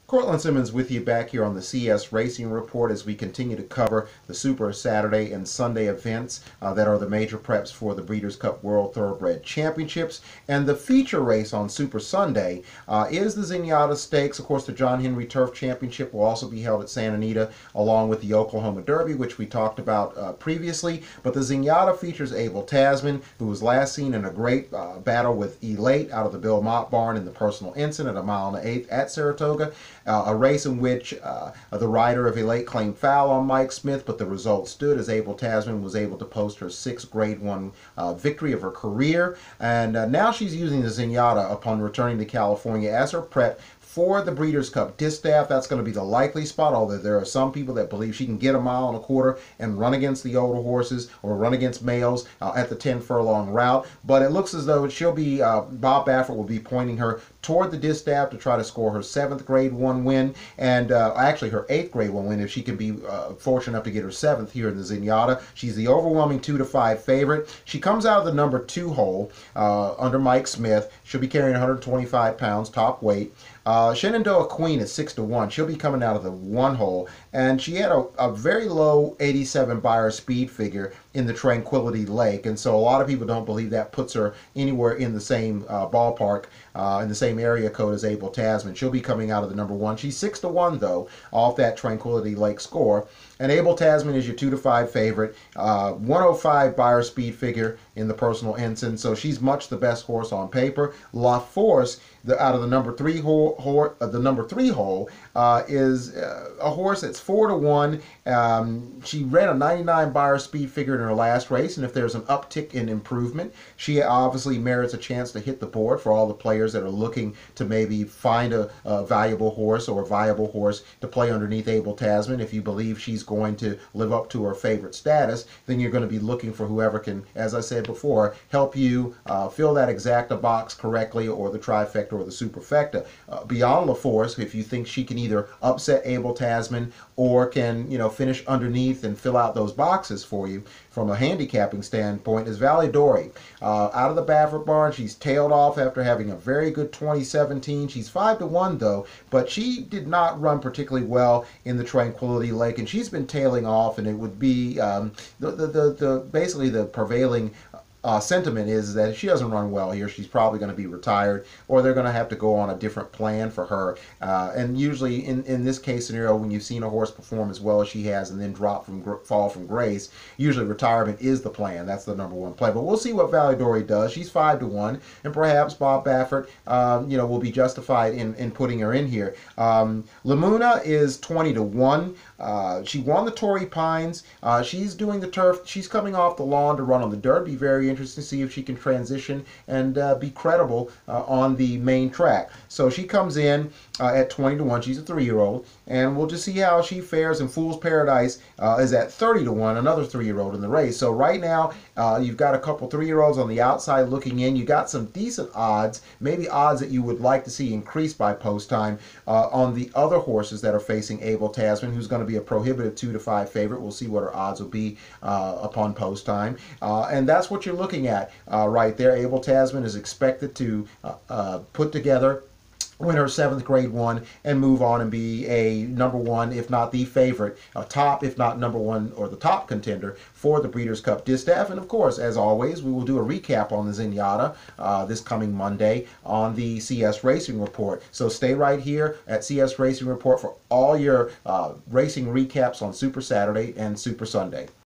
Cortland Simmons with you back here on the CS Racing Report as we continue to cover the Super Saturday and Sunday events that are the major preps for the Breeders' Cup World Thoroughbred Championships. And the feature race on Super Sunday is the Zenyatta Stakes. Of course, the John Henry Turf Championship will also be held at Santa Anita along with the Oklahoma Derby, which we talked about previously. But the Zenyatta features ABEL TASMAN, who was last seen in a great battle with Elate out of the Bill Mott barn in the personal ensign at 1 1/8 at Saratoga. A race in which the rider of Elate claimed foul on Mike Smith, but the result stood as ABEL TASMAN was able to post her 6th Grade 1 victory of her career. And now she's using the Zenyatta upon returning to California as her prep for the Breeders' Cup Distaff. That's going to be the likely spot, although there are some people that believe she can get 1 1/4 mile and run against the older horses or run against males at the 10 furlong route. But it looks as though she'll be, Bob Baffert will be pointing her toward the Distaff to try to score her 7th Grade 1 win, and actually her 8th Grade 1 win if she can be fortunate enough to get her 7th here in the Zenyatta. She's the overwhelming 2-5 favorite. She comes out of the number 2 hole under Mike Smith. She'll be carrying 125 pounds, top weight. Shenandoah Queen is 6-1. She'll be coming out of the 1 hole, and she had a very low 87 Beyer speed figure in the Tranquility Lake, and so a lot of people don't believe that puts her anywhere in the same ballpark, in the same area code as ABEL TASMAN. She'll be coming out of the number 1. She's 6-1 though off that Tranquility Lake score, and ABEL TASMAN is your 2-5 favorite. 105 Beyer speed figure in the personal ensign, so she's much the best horse on paper. La Force, out of the number 3 hole, is a horse that's 4-1. She ran a 99 Beyer speed figure in her last race, and if there's an uptick in improvement, she obviously merits a chance to hit the board for all the players that are looking to maybe find a valuable horse or a viable horse to play underneath ABEL TASMAN. If you believe she's going to live up to her favorite status, then you're going to be looking for whoever can, as I said before, help you fill that exacta box correctly, or the trifecta or the superfecta. Beyond La Force, if you think she can either upset ABEL TASMAN or can, finish underneath and fill out those boxes for you from a handicapping standpoint, is Valladori. Out of the Baffert barn, she's tailed off after having a very good 2017. She's 5-1 though, but she did not run particularly well in the Tranquility Lake, and she's been tailing off, and it would be basically the prevailing sentiment is that if she doesn't run well here, she's probably going to be retired, or they're going to have to go on a different plan for her. And usually in this case scenario, when you've seen a horse perform as well as she has and then fall from grace, usually retirement is the plan. That's the number 1 play. But we'll see what Valladori does. She's 5-1, and perhaps Bob Baffert will be justified in putting her in here. Lamuna is 20-1. She won the Torrey Pines. She's doing the turf. She's coming off the lawn to run on the dirt. Be very interesting to see if she can transition and be credible on the main track. So she comes in at 20-1. She's a 3-year-old, and we'll just see how she fares. And Fool's Paradise is at 30-1, another 3-year-old in the race. So right now you've got a couple 3-year-olds on the outside looking in. You got some decent odds, maybe odds that you would like to see increased by post time on the other horses that are facing ABEL TASMAN, who's going to be a prohibitive 2-5 favorite. We'll see what her odds will be upon post time, and that's what you're looking at right there. ABEL TASMAN is expected to put together, win her 7th Grade 1, and move on and be a number 1, if not the favorite, a top, if not number 1 or the top contender for the Breeders' Cup Distaff. And of course, as always, we will do a recap on the Zenyatta this coming Monday on the CS Racing Report. So stay right here at CS Racing Report for all your racing recaps on Super Saturday and Super Sunday.